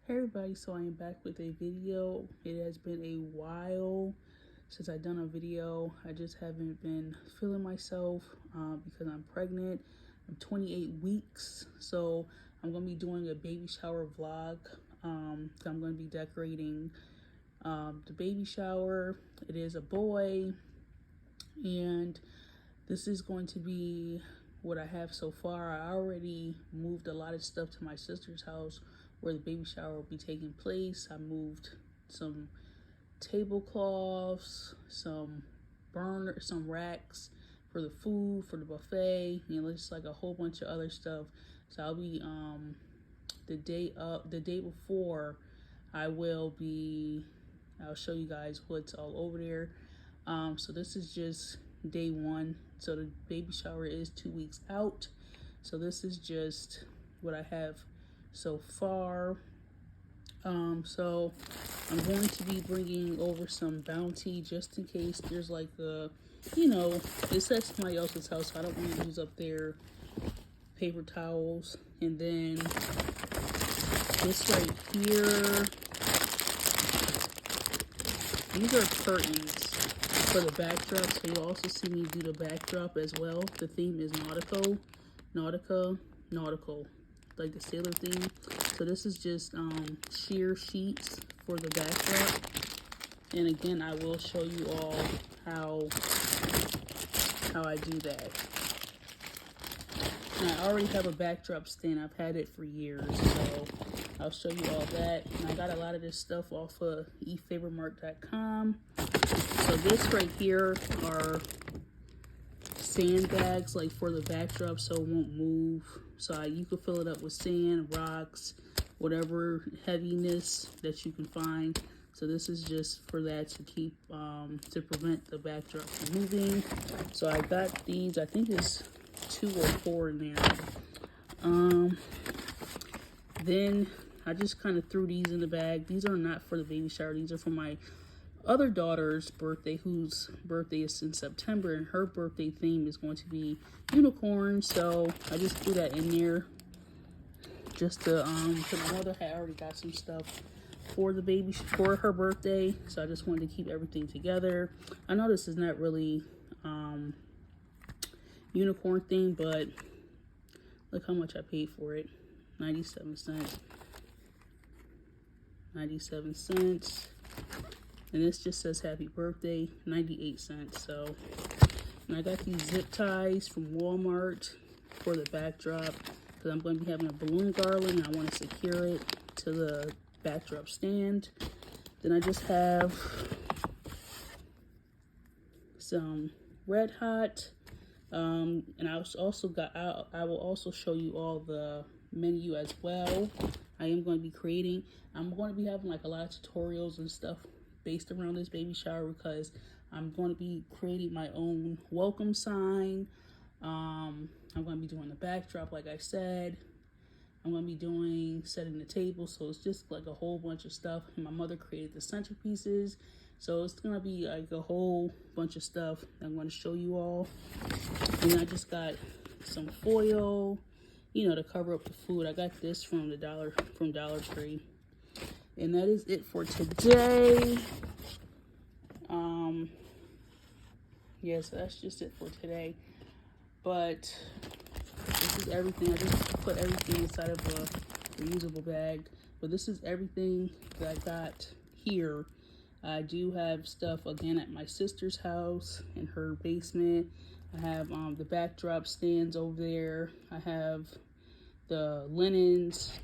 Hey everybody, so I am back with a video. It has been a while since I've done a video. I just haven't been feeling myself because I'm pregnant. I'm 28 weeks, so I'm going to be doing a baby shower vlog. I'm going to be decorating the baby shower. It is a boy, and this is going to be what I have so far. I already moved a lot of stuff to my sister's house where the baby shower will be taking place. I moved some tablecloths, some racks for the food, for the buffet, just like a whole bunch of other stuff. So I'll be the day before I'll show you guys what's all over there. So this is just day one. So the baby shower is 2 weeks out. So this is just what I have so far. So I'm going to be bringing over some Bounty just in case there's like it's at somebody else's house, so I don't want to use up their paper towels. And then this right here, these are curtains for the backdrop, so you'll also see me do the backdrop as well. The theme is nautical, like the sailor theme. So this is just sheer sheets for the backdrop. And again, I will show you all how I do that. And I already have a backdrop stand. I've had it for years, so I'll show you all that. And I got a lot of this stuff off of efavormark.com. So this right here are sandbags, like for the backdrop, so it won't move. So you can fill it up with sand, rocks, whatever heaviness that you can find. So this is just for that, to keep to prevent the backdrop from moving. So I got these, I think it's 2 or 4 in there. Then I just kind of threw these in the bag. These are not for the baby shower. These are for my other daughter's birthday, whose birthday is in September, and her birthday theme is going to be unicorn. So I just threw that in there just to because my mother had already got some stuff for the baby for her birthday, so I just wanted to keep everything together. I know this is not really unicorn theme, but look how much I paid for it. 97 cents. 97 cents. And this just says happy birthday, 98 cents. So, and I got these zip ties from Walmart for the backdrop, because I'm going to be having a balloon garland and I want to secure it to the backdrop stand. Then I just have some Red Hot, and I will also show you all the menu as well. I am going to be creating, I'm going to be having like a lot of tutorials and stuff based around this baby shower, because I'm going to be creating my own welcome sign. I'm going to be doing the backdrop, like I said. I'm going to be setting the table, so it's just like a whole bunch of stuff. And my mother created the centerpieces, so it's going to be like a whole bunch of stuff that I'm going to show you all. And I just got some foil, to cover up the food. I got this from Dollar Tree. And that is it for today. Yeah, so that's just it for today. But this is everything. I just put everything inside of a reusable bag. But this is everything that I got here. I do have stuff again at my sister's house in her basement. I have the backdrop stands over there. I have the linens.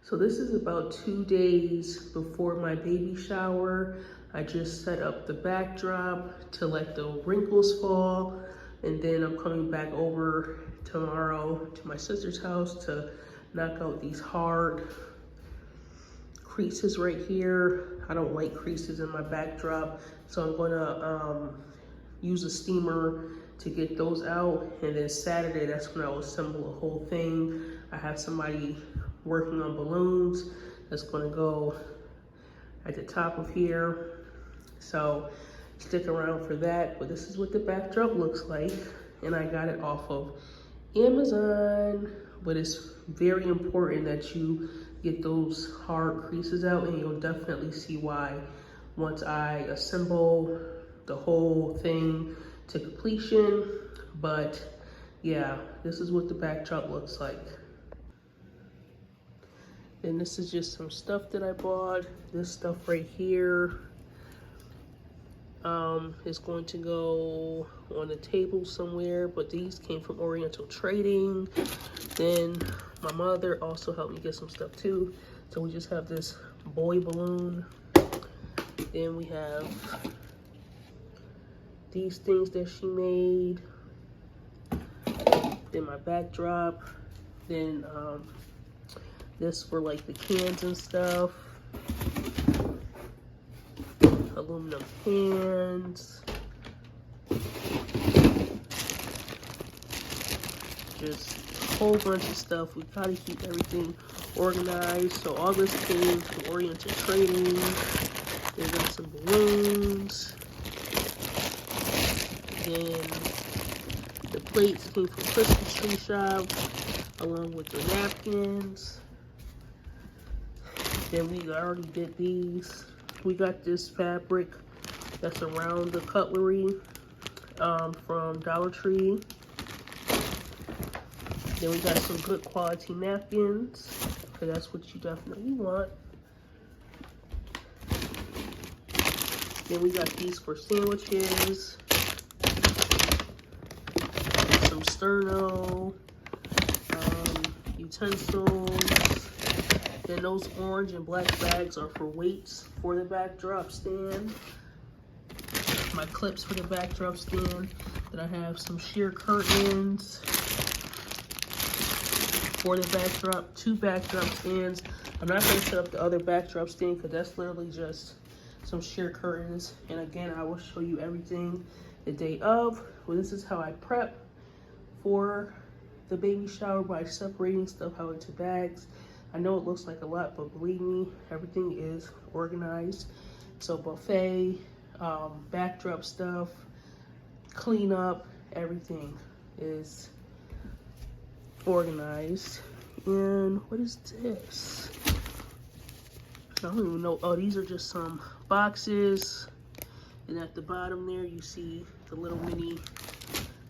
So this is about 2 days before my baby shower. I just set up the backdrop to let the wrinkles fall. And then I'm coming back over tomorrow to my sister's house to knock out these hard creases right here. I don't like creases in my backdrop, so I'm gonna use a steamer to get those out. And then Saturday, that's when I'll assemble a whole thing. I have somebody working on balloons that's gonna go at the top of here. So stick around for that. But this is what the backdrop looks like. And I got it off of Amazon. but it's very important that you get those hard creases out, and you'll definitely see why once I assemble the whole thing to completion. But yeah, this is what the backdrop looks like. And this is just some stuff that I bought. This stuff right here is going to go on a table somewhere, but these came from Oriental Trading. Then my mother also helped me get some stuff too. So we just have this boy balloon. Then we have these things that she made. Then my backdrop. Then this for like the cans and stuff. Aluminum cans. Just a whole bunch of stuff. We gotta keep everything organized. So all this came from Oriental Trading. They got some balloons. Then the plates came from Christmas Tree Shop, along with the napkins. Then we already did these. We got this fabric that's around the cutlery from Dollar Tree. Then we got some good quality napkins, because that's what you definitely want. Then we got these for sandwiches. Some sterno, utensils. Then those orange and black bags are for weights for the backdrop stand. My clips for the backdrop stand. Then I have some sheer curtains for the backdrop, 2 backdrop stands. I'm not going to set up the other backdrop stand because that's literally just some sheer curtains. And again, I will show you everything the day of. Well, this is how I prep for the baby shower by separating stuff out into bags. I know it looks like a lot, but believe me, everything is organized. So buffet, backdrop stuff, cleanup, everything is organized. And what is this? I don't even know. Oh, these are just some boxes. And at the bottom there, you see the little mini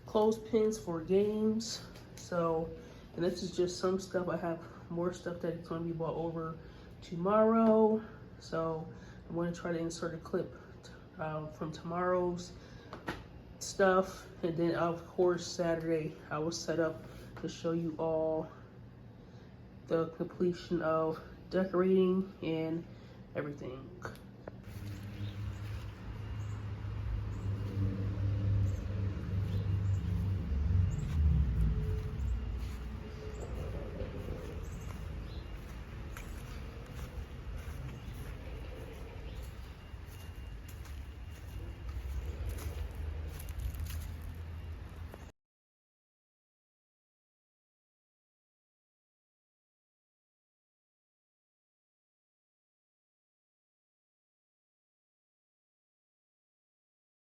clothespins for games. So, and this is just some stuff. I have more stuff that is going to be brought over tomorrow. So I'm going to try to insert a clip from tomorrow's stuff. And then of course Saturday I will set up to show you all the completion of decorating and everything.